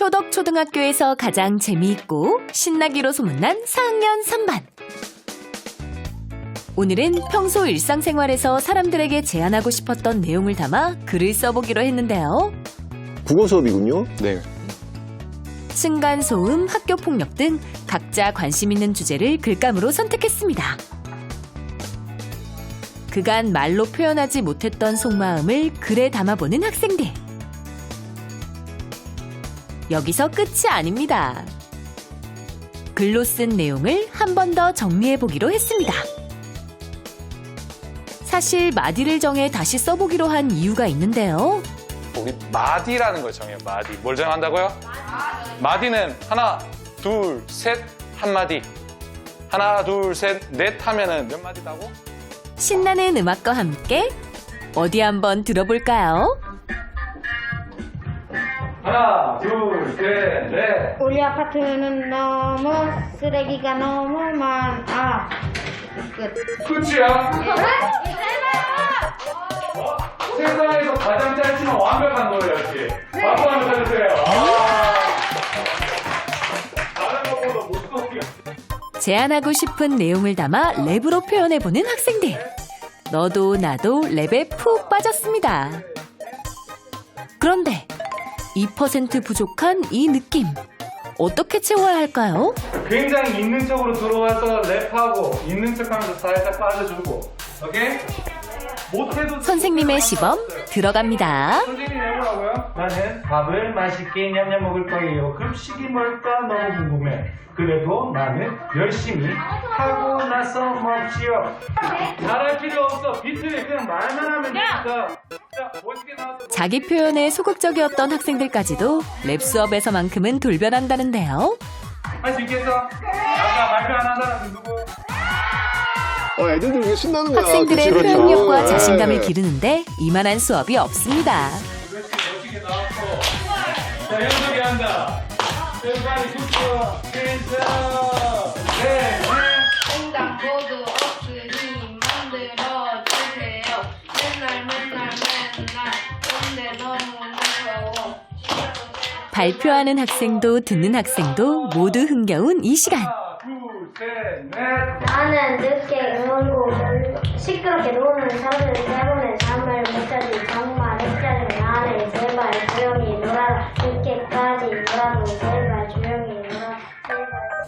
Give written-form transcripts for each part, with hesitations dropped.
효덕초등학교에서 가장 재미있고 신나기로 소문난 4학년 3반. 오늘은 평소 일상생활에서 사람들에게 제안하고 싶었던 내용을 담아 글을 써보기로 했는데요. 국어 수업이군요. 네. 층간소음, 학교폭력 등 각자 관심 있는 주제를 글감으로 선택했습니다. 그간 말로 표현하지 못했던 속마음을 글에 담아보는 학생들. 여기서 끝이 아닙니다. 글로 쓴 내용을 한 번 더 정리해보기로 했습니다. 사실 마디를 정해 다시 써보기로 한 이유가 있는데요. 우리 마디라는 걸 정해요. 마디. 뭘 정한다고요? 마디는 하나, 둘, 셋, 한 마디. 하나, 둘, 셋, 넷 하면은 몇 마디다고? 신나는 음악과 함께 어디 한번 들어볼까요? 하나, 둘, 셋, 넷. 우리 아파트는 너무 쓰레기가 너무 많아. 끝. 끝이야? 세상에서 가장 짧지만 완벽한 노래였지. 박수 한번 쳐주세요. 다른 것보다 못하게. 제안하고 싶은 내용을 담아 랩으로 표현해보는 학생들. 너도 나도 랩에 푹 빠졌습니다. 그런데 2% 부족한 이 느낌. 어떻게 채워야 할까요? 굉장히 있는 척으로 들어와서 랩하고 있는 척하면서 살짝 빠져주고. 오케이? 못해도 선생님의 시범 들어갑니다. 선생님 해보라고요? 나는 밥을 맛있게 냠냠 먹을 거예요. 급식이 뭘까 너무 궁금해. 그래도 나는 열심히 하고 나서 먹지요. 잘할 필요 없어. 비트를 그냥 말만 하면 되니까. 자, 멋있게 나왔어. 자기 표현에 소극적이었던 학생들까지도 랩 수업에서만큼은 돌변한다는데요. 할 수 있겠어? 아까 발표 안 한 사람은 누구? 애들도 이게 신나는 거야. 학생들의 그치, 그렇죠. 표현력과 네. 자신감을 기르는데 이만한 수업이 없습니다. 그렇지, 멋지게 나왔고. 자, 현석이 한다. everybody put your hands up. 네, 횡단보도 없으니 만들어주세요. 맨날 근데 너무 무서워. 발표하는 학생도 듣는 학생도 모두 흥겨운 이 시간. 하나, 둘, 셋, 넷. 나는 늦게 놀고 시끄럽게 노는 사람들 때문에 잠을 못 자지. 정말 헷갈리면 나를 제발 조용히 놀아라. 늦게까지 놀아도 제발 조용히 놀아라.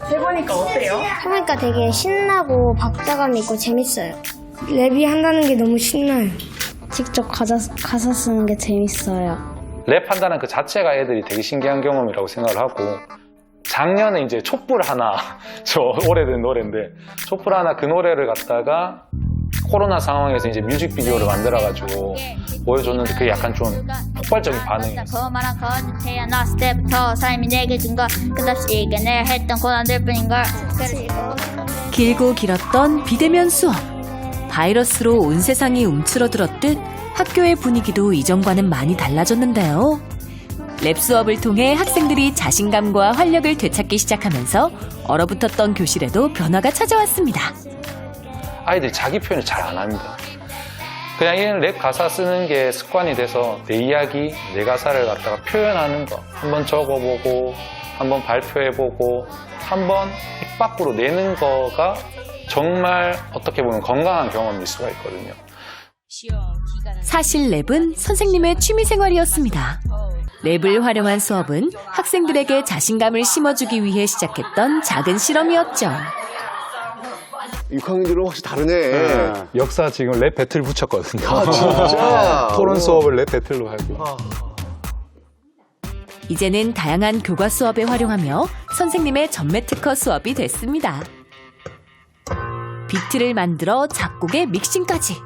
해보니까 되게 신나고 박자감 있고 재밌어요. 랩이 한다는 게 너무 신나요. 직접 가사 쓰는 게 재밌어요. 랩한다는 그 자체가 애들이 되게 신기한 경험이라고 생각을 하고 작년에 이제 촛불 하나 저 오래된 노래인데 촛불 하나 그 노래를 갖다가 코로나 상황에서 이제 뮤직비디오를 만들어가지고 보여줬는데 그게 약간 좀 폭발적인 반응이었어요. 거만한 건 태어났을 때부터 삶이 내게 준 걸 끝없이 이겨내야 했던 고난들 뿐인걸. 길고 길었던 비대면 수업. 바이러스로 온 세상이 움츠러들었듯 학교의 분위기도 이전과는 많이 달라졌는데요. 랩 수업을 통해 학생들이 자신감과 활력을 되찾기 시작하면서 얼어붙었던 교실에도 변화가 찾아왔습니다. 아이들이 자기 표현을 잘 안 합니다. 그냥 이런 랩 가사 쓰는 게 습관이 돼서 내 이야기, 내 가사를 갖다가 표현하는 거 한번 적어보고 한번 발표해보고 한번 입 밖으로 내는 거가 정말 어떻게 보면 건강한 경험일 수가 있거든요. 사실 랩은 선생님의 취미생활이었습니다. 랩을 활용한 수업은 학생들에게 자신감을 심어주기 위해 시작했던 작은 실험이었죠. 6학년들은 확실히 다르네. 역사 지금 랩 배틀 붙였거든요. 아, 진짜? 토론 수업을 랩 배틀로 하고. 이제는 다양한 교과 수업에 활용하며 선생님의 전매 특허 수업이 됐습니다. 비트를 만들어 작곡에 믹싱까지.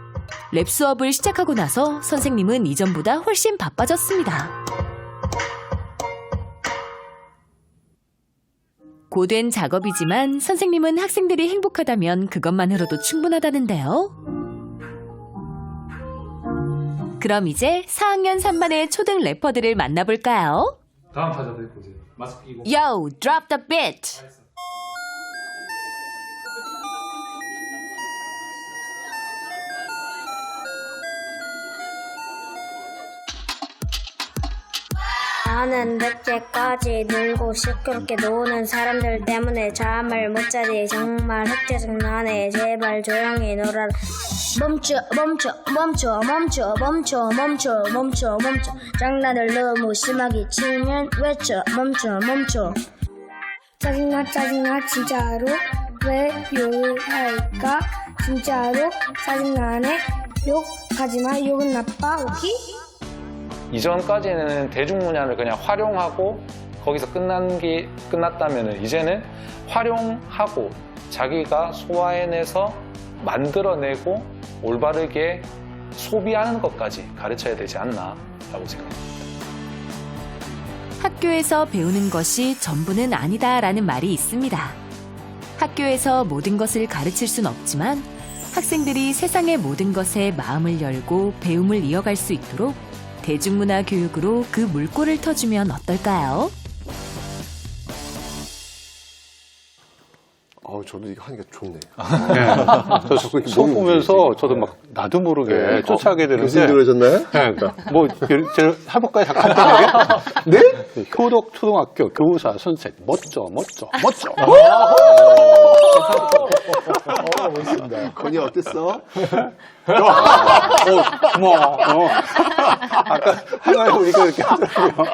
랩 수업을 시작하고 나서 선생님은 이전보다 훨씬 바빠졌습니다. 고된 작업이지만 선생님은 학생들이 행복하다면 그것만으로도 충분하다는데요. 그럼 이제 4학년 3반의 초등 래퍼들을 만나볼까요? 다음 타자들 보세요. 마스크 끼고. Yo, drop the beat! 나는 늦게까지 놀고 시끄럽게 노는 사람들 때문에 잠을 못 자지. 정말 흑짜증나네. 제발 조용히 놀아라. 멈춰 멈춰 멈춰 멈춰 멈춰 멈춰 멈춰 멈춰. 장난을 너무 심하게 치면 외쳐 멈춰 멈춰. 짜증나 짜증나 진짜로 왜 욕을 할까? 진짜로 짜증나네. 욕하지마. 욕은 나빠. 오케이? 이전까지는 대중문화를 그냥 활용하고 거기서 끝났다면 이제는 활용하고 자기가 소화해내서 만들어내고 올바르게 소비하는 것까지 가르쳐야 되지 않나라고 생각합니다. 학교에서 배우는 것이 전부는 아니다라는 말이 있습니다. 학교에서 모든 것을 가르칠 순 없지만 학생들이 세상의 모든 것에 마음을 열고 배움을 이어갈 수 있도록 대중문화 교육으로 그 물꼬를 터주면 어떨까요? 저도 이거 하니까 좋네. 저 수업 보면서 저도 막 나도 모르게 쫓아가게 되는데. 교수님도 그러셨나요? 네, 그러니까 뭐 제가 해볼까요? 잠깐 네? 효덕 초등학교 교사 선생 멋져. 멋있습니다. 건이 어땠어? 고마워. 아까 하나에 보니까 이렇게 하더라고요.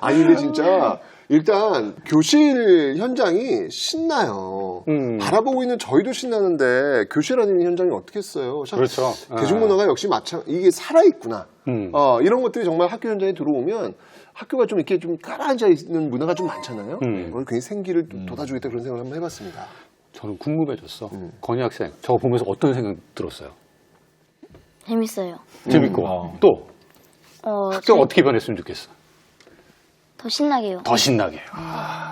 아니 근데 진짜 일단 교실 현장이 신나요. 바라보고 있는 저희도 신나는데 교실 안에 있는 현장이 어떻겠어요? 참 그렇죠. 대중문화가 역시 이게 살아있구나. 이런 것들이 정말 학교 현장에 들어오면 학교가 좀 이렇게 좀 깔아앉아 있는 문화가 좀 많잖아요. 그걸 괜히 생기를 돋아주겠다 그런 생각을 한번 해봤습니다. 저는 궁금해졌어. 건희 학생 저거 보면서 어떤 생각 들었어요? 재밌어요. 재밌고 또 학교가 어떻게 변했으면 좋겠어? 더 신나게요. 더 신나게.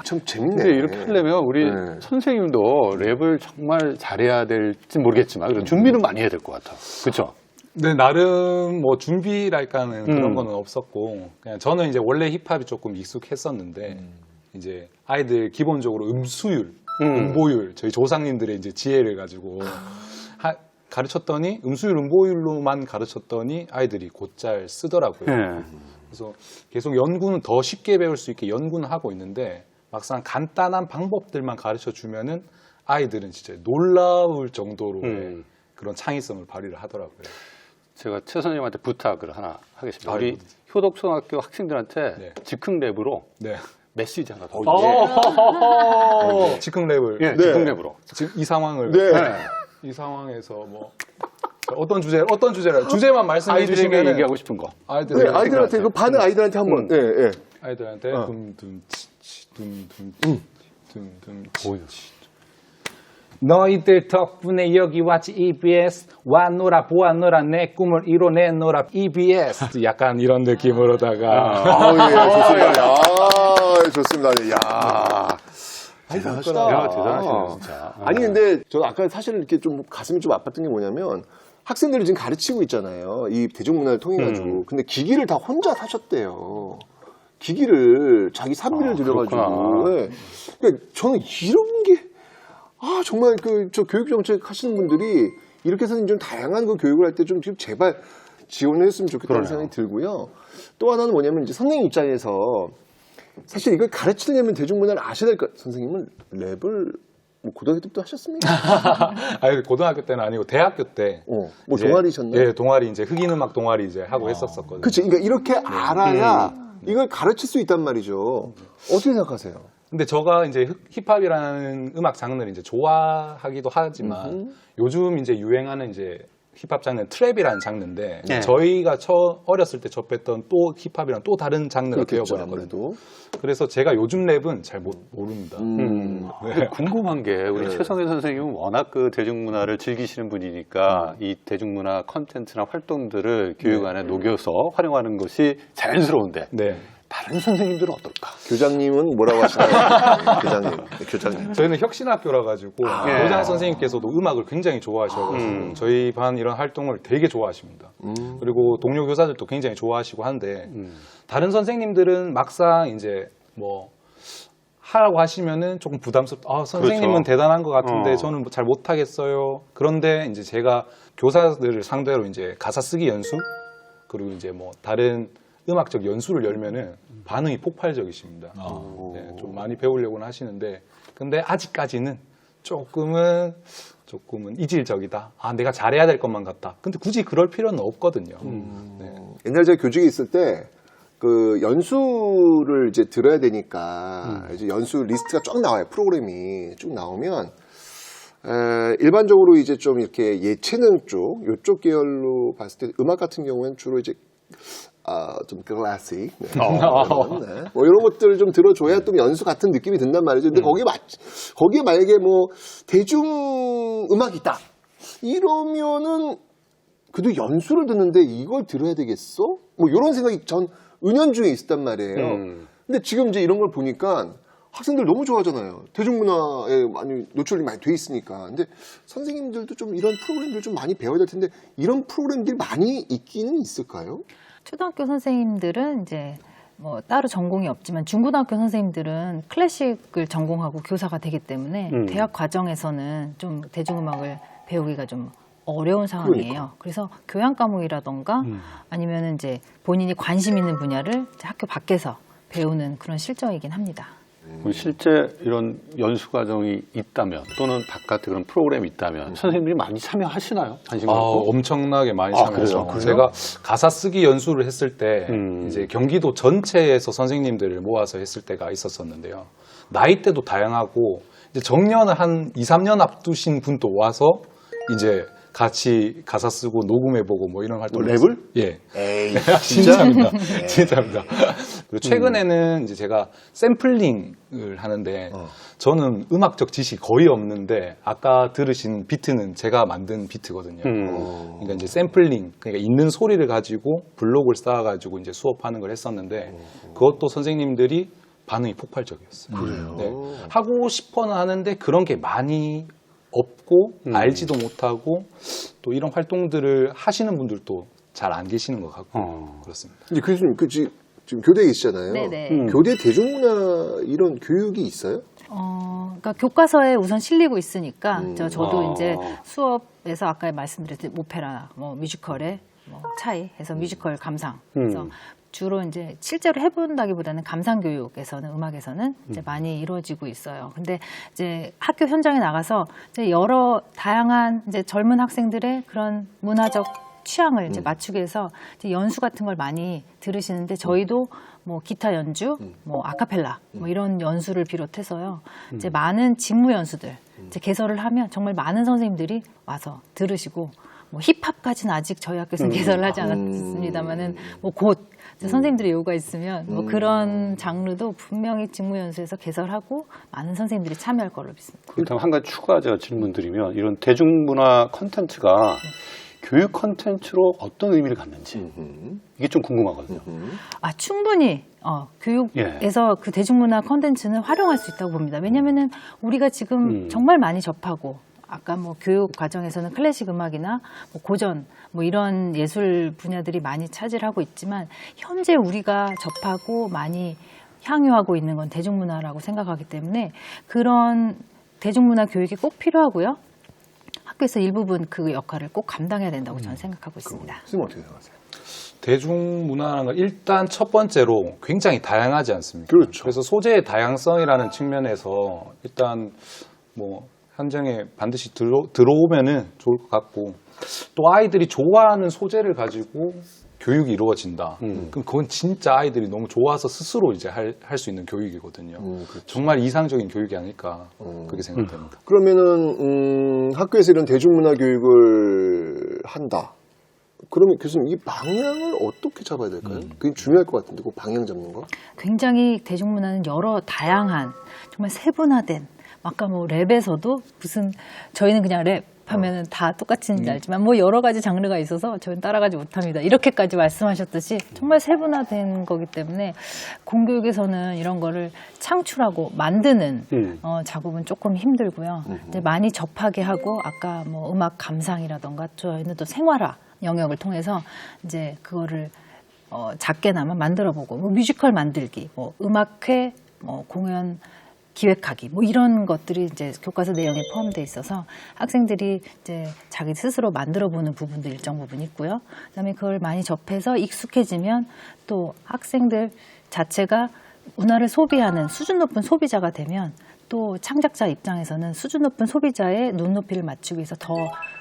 참 재밌네. 근데 이렇게 하려면 우리 선생님도 랩을 정말 잘해야 될지 모르겠지만 그런 준비는 많이 해야 될 것 같아. 그렇죠? 네, 나름 뭐 준비랄까는 그런 거는 없었고, 그냥 저는 이제 원래 힙합이 조금 익숙했었는데, 이제 아이들 기본적으로 음수율, 음보율, 저희 조상님들의 이제 지혜를 가지고 가르쳤더니, 음수율, 음보율로만 가르쳤더니 아이들이 곧잘 쓰더라고요. 그래서 계속 연구는 더 쉽게 배울 수 있게 연구는 하고 있는데, 막상 간단한 방법들만 가르쳐 주면은 아이들은 진짜 놀라울 정도로의 그런 창의성을 발휘를 하더라고요. 제가 최 선생님한테 부탁을 하나 하겠습니다. 우리 효덕초등학교 학생들한테 네. 즉흥 랩으로 네. 메시지 하나 더. 즉흥 랩을. 예, 즉흥 랩으로. 지금 이 상황을. 네. 이 상황에서 뭐. 어떤 주제를 주제만 말씀해 아이들에게 주시면 얘기하고 싶은 거. 네, 아이들한테 그 반응 아이들한테 한번. 예. 아이들한테 너희들 덕분에 여기 왔지 EBS 와 놀아 보아 내 꿈을 이뤄내노라 EBS 약간 이런 느낌으로다가 예, 좋습니다. 야. 대단하시다. 야, 대단하시네, 진짜. 아니, 근데 저 아까 사실 이렇게 좀 가슴이 좀 아팠던 게 뭐냐면 학생들이 지금 가르치고 있잖아요. 이 대중문화를 통해가지고. 근데 기기를 다 혼자 사셨대요. 기기를 자기 산비를 들여가지고. 네. 그러니까 저는 이런 게, 정말 저 교육정책 하시는 분들이 이렇게 해서 좀 다양한 그 교육을 할 때 좀 제발 지원을 했으면 좋겠다는 생각이 들고요. 또 하나는 뭐냐면 이제 선생님 입장에서 사실 이걸 가르치려면 대중문화를 아셔야 될 것. 선생님은 랩을 뭐 고등학교 때부터 하셨습니까? 아니 고등학교 때는 아니고 대학교 때. 뭐 이제, 동아리셨나요? 네, 동아리 이제 흑인 음악 동아리 이제 하고 했었었거든요. 그렇지. 그러니까 이렇게 알아야 이걸 가르칠 수 있단 말이죠. 어떻게 생각하세요? 근데 제가 이제 힙합이라는 음악 장르를 이제 좋아하기도 하지만 요즘 이제 유행하는 이제 힙합 장르는 트랩이라는 장르인데 저희가 어렸을 때 접했던 또 힙합이랑 또 다른 장르가 되어버렸거든요. 그래서 제가 요즘 랩은 잘 모릅니다. 근데 궁금한 게 우리 최성현 선생님은 워낙 그 대중문화를 즐기시는 분이니까 이 대중문화 컨텐츠나 활동들을 교육 안에 녹여서 활용하는 것이 자연스러운데 다른 선생님들은 어떨까? 교장님은 뭐라고 하시나요? 교장님. 저희는 혁신학교라 가지고 교장 선생님께서도 음악을 굉장히 좋아하셔가지고 저희 반 이런 활동을 되게 좋아하십니다. 그리고 동료 교사들도 굉장히 좋아하시고 한데 다른 선생님들은 막상 이제 뭐 하라고 하시면은 조금 부담스럽다. 선생님은 대단한 것 같은데 저는 잘 못하겠어요. 그런데 이제 제가 교사들을 상대로 이제 가사 쓰기 연수 그리고 이제 뭐 다른 음악적 연수를 열면은 반응이 폭발적이십니다. 네, 좀 많이 배우려고는 하시는데 근데 아직까지는 조금은 이질적이다. 아, 내가 잘해야 될 것만 같다. 근데 굳이 그럴 필요는 없거든요. 네. 옛날 제가 교직에 있을 때 그 연수를 이제 들어야 되니까 이제 연수 리스트가 쫙 나와요. 프로그램이 쭉 나오면 일반적으로 이제 좀 이렇게 예체능 쪽 요쪽 계열로 봤을 때 음악 같은 경우에는 주로 이제 좀 클래식 네. 뭐 이런 것들을 좀 들어줘야 또 연수 같은 느낌이 든단 말이죠. 근데 거기에 만약에 뭐 대중 음악이다 이러면은 그래도 연수를 듣는데 이걸 들어야 되겠어? 뭐 이런 생각이 전 은연중에 있었단 말이에요. 근데 지금 이제 이런 걸 보니까 학생들 너무 좋아하잖아요. 대중문화에 많이 노출이 많이 돼 있으니까. 근데 선생님들도 좀 이런 프로그램들 좀 많이 배워야 될 텐데 이런 프로그램들이 많이 있기는 있을까요? 초등학교 선생님들은 이제 뭐 따로 전공이 없지만 중고등학교 선생님들은 클래식을 전공하고 교사가 되기 때문에 대학 과정에서는 좀 대중음악을 배우기가 좀 어려운 상황이에요. 그래서 교양 과목이라던가 아니면은 이제 본인이 관심 있는 분야를 이제 학교 밖에서 배우는 그런 실정이긴 합니다. 실제 이런 연수 과정이 있다면 또는 바깥에 그런 프로그램이 있다면 선생님들이 많이 참여하시나요? 관심 갖고? 엄청나게 많이 참여하죠. 그래요? 제가 가사 쓰기 연수를 했을 때 이제 경기도 전체에서 선생님들을 모아서 했을 때가 있었었는데요. 나이대도 다양하고 이제 정년을 한 2, 3년 앞두신 분도 와서 이제 같이 가사 쓰고 녹음해보고 뭐 이런 활동을 랩을? 예. 에이, 진짜입니다. 진짜입니다. 그리고 최근에는 이제 제가 샘플링을 하는데 저는 음악적 지식이 거의 없는데 아까 들으신 비트는 제가 만든 비트거든요. 그러니까 이제 샘플링, 그러니까 있는 소리를 가지고 블록을 쌓아가지고 이제 수업하는 걸 했었는데 그것도 선생님들이 반응이 폭발적이었어요. 그래요? 네. 하고 싶어는 하는데 그런 게 많이 없고 알지도 못하고 또 이런 활동들을 하시는 분들도 잘 안 계시는 것 같고 그렇습니다. 근데 교수님 지금 교대에 계시잖아요. 네네. 교대 대중문화 이런 교육이 있어요? 그러니까 교과서에 우선 실리고 있으니까 저도 이제 수업에서 아까 말씀드렸듯이 오페라, 뭐 뮤지컬의 뭐 차이 해서 뮤지컬 감상. 그래서 주로 이제 실제로 해본다기보다는 감상 교육에서는 음악에서는 이제 많이 이루어지고 있어요. 근데 이제 학교 현장에 나가서 이제 여러 다양한 이제 젊은 학생들의 그런 문화적 취향을 이제 맞추기 위해서 이제 연수 같은 걸 많이 들으시는데 저희도 뭐 기타 연주, 뭐 아카펠라, 뭐 이런 연수를 비롯해서요. 이제 많은 직무 연수들 이제 개설을 하면 정말 많은 선생님들이 와서 들으시고 뭐 힙합까지는 아직 저희 학교에서는 개설을 하지 않았습니다만은 뭐 곧 선생님들의 요구가 있으면 뭐 그런 장르도 분명히 직무연수에서 개설하고 많은 선생님들이 참여할 걸로 믿습니다. 그렇다면 한 가지 추가 제가 질문드리면 이런 대중문화 콘텐츠가 교육 콘텐츠로 어떤 의미를 갖는지 이게 좀 궁금하거든요. 충분히 교육에서 그 대중문화 콘텐츠는 활용할 수 있다고 봅니다. 왜냐하면은 우리가 지금 정말 많이 접하고 아까 뭐 교육 과정에서는 클래식 음악이나 뭐 고전 뭐 이런 예술 분야들이 많이 차지하고 있지만 현재 우리가 접하고 많이 향유하고 있는 건 대중문화라고 생각하기 때문에 그런 대중문화 교육이 꼭 필요하고요. 학교에서 일부분 그 역할을 꼭 감당해야 된다고 저는 생각하고 있습니다. 선생님 어떻게 생각하세요? 대중문화라는 건 일단 첫 번째로 굉장히 다양하지 않습니까? 그렇죠. 그래서 소재의 다양성이라는 측면에서 일단 뭐 현장에 반드시 들어오면은 좋을 것 같고 또 아이들이 좋아하는 소재를 가지고 교육이 이루어진다. 그럼 그건 진짜 아이들이 너무 좋아서 스스로 이제 할 수 있는 교육이거든요. 그렇죠. 정말 이상적인 교육이 아닐까 그렇게 생각됩니다. 그러면은 학교에서 이런 대중문화 교육을 한다. 그러면 교수님 이 방향을 어떻게 잡아야 될까요? 그게 중요할 것 같은데 그 방향 잡는 거? 굉장히 대중문화는 여러 다양한 정말 세분화된 아까 뭐 랩에서도 무슨 저희는 그냥 랩 하면은 다 똑같은지 알지만 뭐 여러 가지 장르가 있어서 저희는 따라가지 못합니다. 이렇게까지 말씀하셨듯이 정말 세분화된 거기 때문에 공교육에서는 이런 거를 창출하고 만드는 작업은 조금 힘들고요. 이제 많이 접하게 하고 아까 뭐 음악 감상이라던가 저희는 또 생활화 영역을 통해서 이제 그거를 작게나마 만들어보고 뭐 뮤지컬 만들기, 뭐 음악회, 뭐 공연 기획하기 뭐 이런 것들이 이제 교과서 내용에 포함되어 있어서 학생들이 이제 자기 스스로 만들어 보는 부분도 일정 부분 있고요. 그다음에 그걸 많이 접해서 익숙해지면 또 학생들 자체가 문화를 소비하는 수준 높은 소비자가 되면 또 창작자 입장에서는 수준 높은 소비자의 눈높이를 맞추기 위해서 더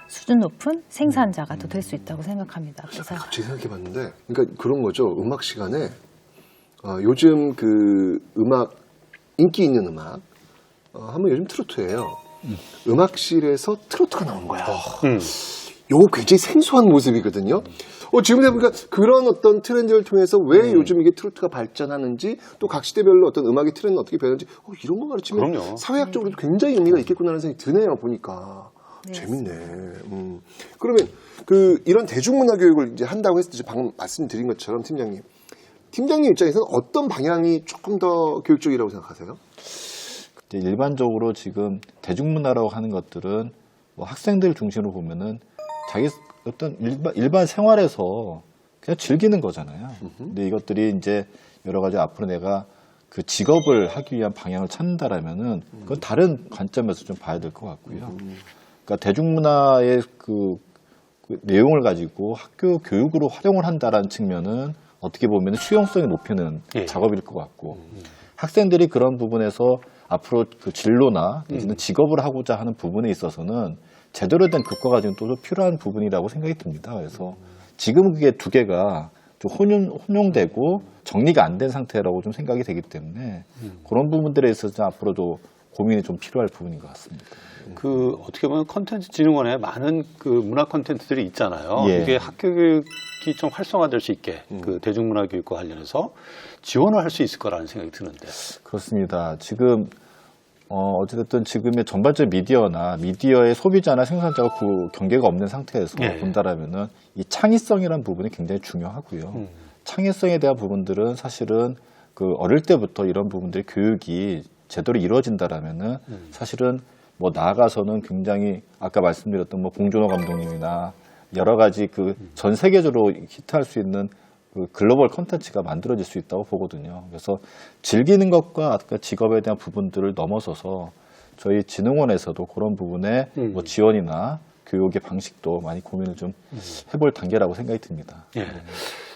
수준 높은 생산자가 더 될 수 있다고 생각합니다. 그래서 갑자기 생각해봤는데, 그러니까 그런 거죠. 음악 시간에 요즘 그 음악 인기 있는 음악 하면 요즘 트로트예요. 음악실에서 트로트가 나온 거야. 요거 굉장히 생소한 모습이거든요. 지금 해보니까 그런 어떤 트렌드를 통해서 왜 요즘 이게 트로트가 발전하는지 또 각 시대별로 어떤 음악의 트렌드는 어떻게 변하는지 이런 거 가르치면 그럼요. 사회학적으로도 굉장히 의미가 있겠구나라는 생각이 드네요. 보니까. 네, 재밌네. 그러면 그 이런 대중문화 교육을 이제 한다고 했을 때 방금 말씀드린 것처럼 팀장님 입장에서는 어떤 방향이 조금 더 교육적이라고 생각하세요? 이제 일반적으로 지금 대중문화라고 하는 것들은 뭐 학생들 중심으로 보면은 자기 어떤 일반 생활에서 그냥 즐기는 거잖아요. 근데 이것들이 이제 여러 가지 앞으로 내가 그 직업을 하기 위한 방향을 찾는다라면은 그건 다른 관점에서 좀 봐야 될 것 같고요. 그러니까 대중문화의 그 내용을 가지고 학교 교육으로 활용을 한다라는 측면은 어떻게 보면 수용성이 높이는 작업일 것 같고 학생들이 그런 부분에서 앞으로 그 진로나 내지는 직업을 하고자 하는 부분에 있어서는 제대로 된 교과가 지금 또 필요한 부분이라고 생각이 듭니다. 그래서 지금 그게 두 개가 좀 혼용되고 정리가 안 된 상태라고 좀 생각이 되기 때문에 그런 부분들에 있어서 앞으로도 고민이 좀 필요할 부분인 것 같습니다. 그 어떻게 보면 컨텐츠진흥원에 많은 그 문화 컨텐츠들이 있잖아요. 예. 이게 학교 교육이 좀 활성화될 수 있게 그 대중문화 교육과 관련해서 지원을 할 수 있을 거라는 생각이 드는데. 그렇습니다. 지금 어찌됐든 지금의 전반적 미디어나 미디어의 소비자나 생산자가 그 경계가 없는 상태에서 본다라면은 이 창의성이라는 부분이 굉장히 중요하고요. 창의성에 대한 부분들은 사실은 그 어릴 때부터 이런 부분들의 교육이 제대로 이루어진다라면은 사실은 뭐 나아가서는 굉장히 아까 말씀드렸던 뭐 봉준호 감독님이나 여러 가지 그 전 세계적으로 히트할 수 있는 그 글로벌 콘텐츠가 만들어질 수 있다고 보거든요. 그래서 즐기는 것과 아까 직업에 대한 부분들을 넘어서서 저희 진흥원에서도 그런 부분에 뭐 지원이나 교육의 방식도 많이 고민을 좀 해볼 단계라고 생각이 듭니다. 예.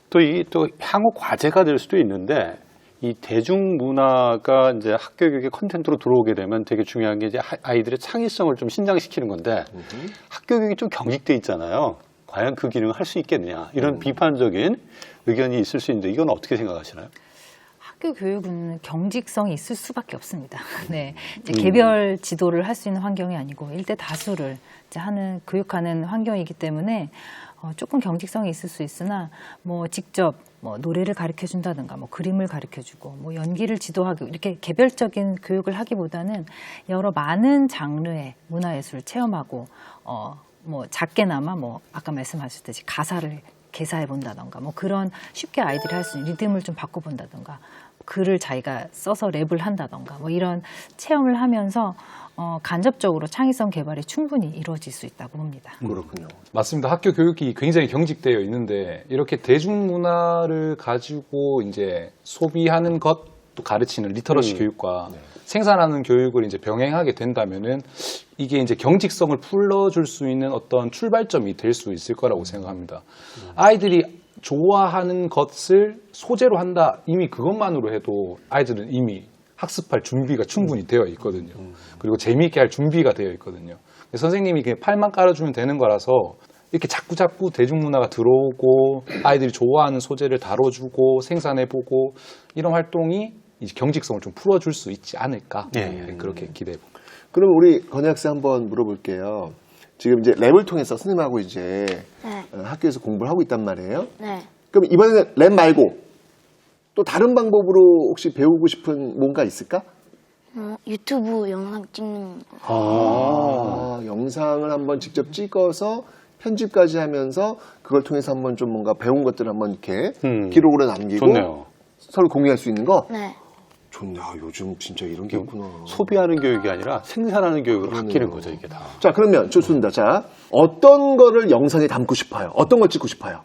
또 향후 과제가 될 수도 있는데 이 대중문화가 이제 학교 교육의 컨텐츠로 들어오게 되면 되게 중요한 게 이제 아이들의 창의성을 좀 신장시키는 건데 학교 교육이 좀 경직돼 있잖아요. 과연 그 기능을 할 수 있겠느냐 이런 비판적인 의견이 있을 수 있는데 이건 어떻게 생각하시나요? 학교 교육은 경직성이 있을 수밖에 없습니다. 네, 이제 개별 지도를 할 수 있는 환경이 아니고 일대 다수를 이제 교육하는 환경이기 때문에 조금 경직성이 있을 수 있으나 뭐 직접 뭐 노래를 가르쳐 준다든가 뭐 그림을 가르쳐 주고 뭐 연기를 지도하고 이렇게 개별적인 교육을 하기보다는 여러 많은 장르의 문화예술을 체험하고 뭐 작게나마 뭐 아까 말씀하셨듯이 가사를 개사해 본다던가 뭐 그런 쉽게 아이들이 할 수 있는 리듬을 좀 바꿔 본다던가 글을 자기가 써서 랩을 한다던가 뭐 이런 체험을 하면서 간접적으로 창의성 개발이 충분히 이루어질 수 있다고 봅니다. 그렇군요. 맞습니다. 학교 교육이 굉장히 경직되어 있는데 이렇게 대중문화를 가지고 이제 소비하는 것도 가르치는 리터러시 교육과 생산하는 교육을 이제 병행하게 된다면은 이게 이제 경직성을 풀어줄 수 있는 어떤 출발점이 될 수 있을 거라고 생각합니다. 아이들이 좋아하는 것을 소재로 한다. 이미 그것만으로 해도 아이들은 이미 학습할 준비가 충분히 되어 있거든요. 그리고 재미있게 할 준비가 되어 있거든요. 선생님이 그냥 팔만 깔아주면 되는 거라서 이렇게 자꾸 대중문화가 들어오고 아이들이 좋아하는 소재를 다뤄주고 생산해보고 이런 활동이 이제 경직성을 좀 풀어줄 수 있지 않을까 그렇게 기대해봅니다. 그럼 우리 건희 학생 한번 물어볼게요. 지금 이제 랩을 통해서 선생님하고 이제 학교에서 공부를 하고 있단 말이에요. 네. 그럼 이번에는 랩 말고 또 다른 방법으로 혹시 배우고 싶은 뭔가 있을까? 유튜브 영상 찍는 거. 영상을 한번 직접 찍어서 편집까지 하면서 그걸 통해서 한번 좀 뭔가 배운 것들을 한번 이렇게 기록으로 남기고 좋네요. 서로 공유할 수 있는 거? 네. 좋네. 요즘 진짜 이런 게 있구나. 소비하는 교육이 아니라 생산하는 교육으로 바뀌는 거죠, 이게 다. 자, 그러면 좋습니다. 자, 어떤 거를 영상에 담고 싶어요? 어떤 걸 찍고 싶어요?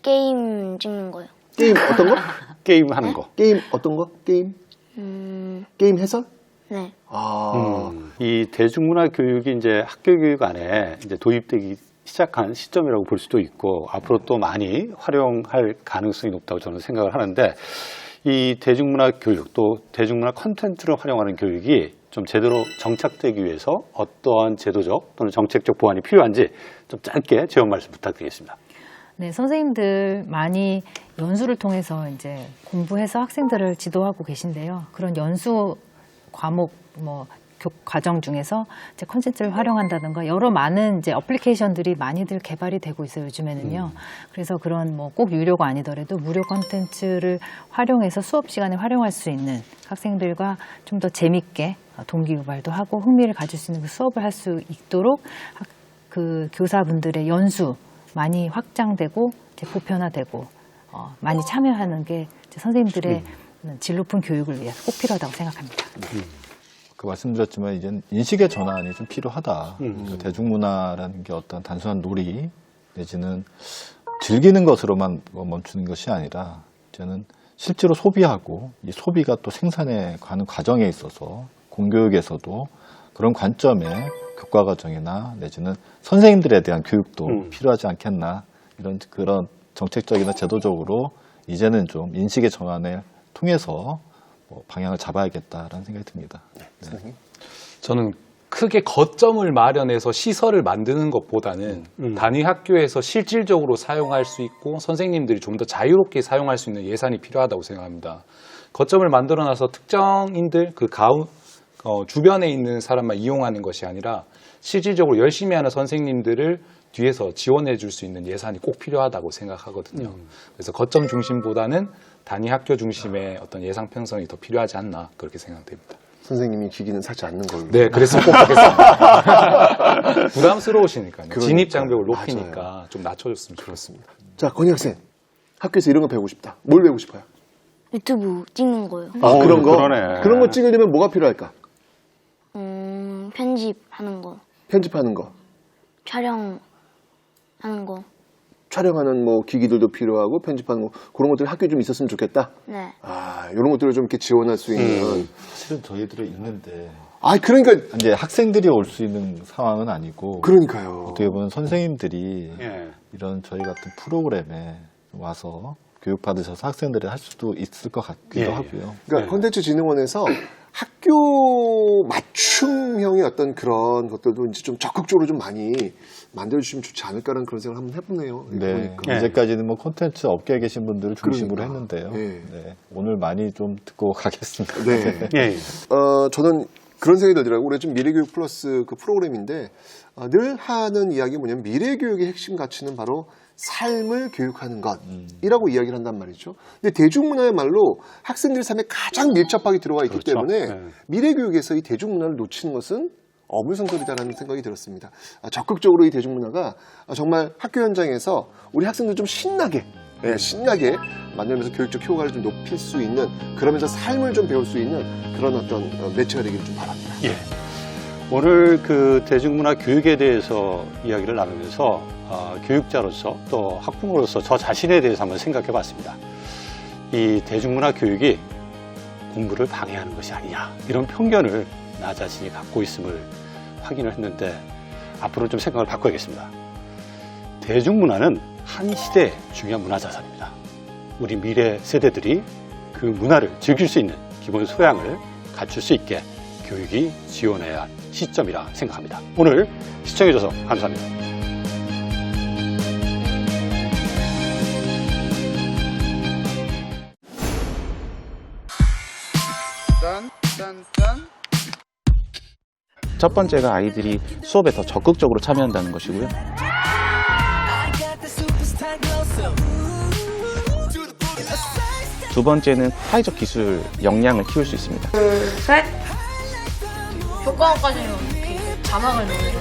게임 찍는 거요. 게임 어떤 거? 게임 하는 거. 게임 어떤 거? 게임? 게임 해설? 네. 이 대중문화 교육이 이제 학교 교육 안에 이제 도입되기 시작한 시점이라고 볼 수도 있고 앞으로 또 많이 활용할 가능성이 높다고 저는 생각을 하는데 이 대중문화 교육 또 대중문화 콘텐츠를 활용하는 교육이 좀 제대로 정착되기 위해서 어떠한 제도적 또는 정책적 보완이 필요한지 좀 짧게 제언 말씀 부탁드리겠습니다. 네, 선생님들 많이 연수를 통해서 이제 공부해서 학생들을 지도하고 계신데요. 그런 연수 과목 과정 중에서 이제 콘텐츠를 활용한다든가 여러 많은 이제 어플리케이션들이 많이들 개발이 되고 있어요, 요즘에는요. 그래서 그런 꼭 유료가 아니더라도 무료 콘텐츠를 활용해서 수업 시간에 활용할 수 있는 학생들과 좀 더 재밌게 동기유발도 하고 흥미를 가질 수 있는 그 수업을 할 수 있도록 그 교사분들의 연수 많이 확장되고 이제 보편화되고 많이 참여하는 게 이제 선생님들의 질 높은 교육을 위해서 꼭 필요하다고 생각합니다. 그 말씀드렸지만 이제 인식의 전환이 좀 필요하다. 그 대중문화라는 게 어떤 단순한 놀이 내지는 즐기는 것으로만 멈추는 것이 아니라 이제는 실제로 소비하고 이 소비가 또 생산해 가는 과정에 있어서 공교육에서도 그런 관점에 교과 과정이나 내지는 선생님들에 대한 교육도 필요하지 않겠나 이런 그런 정책적이나 제도적으로 이제는 좀 인식의 전환을 통해서 방향을 잡아야겠다라는 생각이 듭니다. 네. 저는 크게 거점을 마련해서 시설을 만드는 것보다는 단위 학교에서 실질적으로 사용할 수 있고 선생님들이 좀 더 자유롭게 사용할 수 있는 예산이 필요하다고 생각합니다. 거점을 만들어놔서 특정인들 주변에 있는 사람만 이용하는 것이 아니라 실질적으로 열심히 하는 선생님들을 뒤에서 지원해 줄 수 있는 예산이 꼭 필요하다고 생각하거든요. 그래서 거점 중심보다는 단위 학교 중심의 어떤 예산 편성이 더 필요하지 않나 그렇게 생각됩니다. 선생님이 기기는 사지 않는 걸로. 네, 그래서 꼭 하겠습니다. 부담스러우시니까요. 그러니까. 진입 장벽을 높이니까 맞아요. 좀 낮춰줬으면 좋겠습니다. 자, 건희 학생. 학교에서 이런 거 배우고 싶다. 뭘 배우고 싶어요? 유튜브 찍는 거요. 그런 거? 그러네. 그런 거 찍으려면 뭐가 필요할까? 편집하는 거, 편집하는 거. 촬영하는 거. 촬영하는 기기들도 필요하고 편집하는 거 그런 것들이 학교에 좀 있었으면 좋겠다. 네. 이런 것들을 좀 이렇게 지원할 수 있는. 사실은 저희들은 있는데 그러니까 이제 학생들이 올 수 있는 상황은 아니고 그러니까요. 어떻게 보면 선생님들이 예. 이런 저희 같은 프로그램에 와서 교육받으셔서 학생들이 할 수도 있을 것 같기도 예. 하고요. 그러니까 콘텐츠진흥원에서 학교 맞춤형의 어떤 그런 것들도 이제 좀 적극적으로 좀 많이 만들어주시면 좋지 않을까라는 그런 생각을 한번 해보네요. 네, 보니까. 이제까지는 콘텐츠 업계에 계신 분들을 중심으로 그러니까. 했는데요. 네. 네, 오늘 많이 좀 듣고 가겠습니다. 네. 예. 저는 그런 생각이 들더라고요. 우리 좀 미래교육 플러스 그 프로그램인데 늘 하는 이야기가 뭐냐면 미래교육의 핵심 가치는 바로 삶을 교육하는 것이라고 이야기를 한단 말이죠. 근데 대중문화의 말로 학생들 삶에 가장 밀접하게 들어와 있기 그렇죠. 때문에 네. 미래교육에서 이 대중문화를 놓치는 것은 어불성설이다라는 생각이 들었습니다. 적극적으로 이 대중문화가 정말 학교 현장에서 우리 학생들 좀 신나게 만들면서 교육적 효과를 좀 높일 수 있는 그러면서 삶을 좀 배울 수 있는 그런 어떤 매체가 되기를 좀 바랍니다. 예. 오늘 그 대중문화 교육에 대해서 이야기를 나누면서 교육자로서 또 학부모로서 저 자신에 대해서 한번 생각해 봤습니다. 이 대중문화 교육이 공부를 방해하는 것이 아니냐 이런 편견을 나 자신이 갖고 있음을 확인을 했는데 앞으로 좀 생각을 바꿔야겠습니다. 대중문화는 한 시대의 중요한 문화자산입니다. 우리 미래 세대들이 그 문화를 즐길 수 있는 기본 소양을 갖출 수 있게 교육이 지원해야 할 시점이라 생각합니다. 오늘 시청해주셔서 감사합니다. 첫 번째가 아이들이 수업에 더 적극적으로 참여한다는 것이고요. 두 번째는 사회적 기술 역량을 키울 수 있습니다. 둘, 셋. 교과서까지는 어떻게 자막을 넣어야 돼?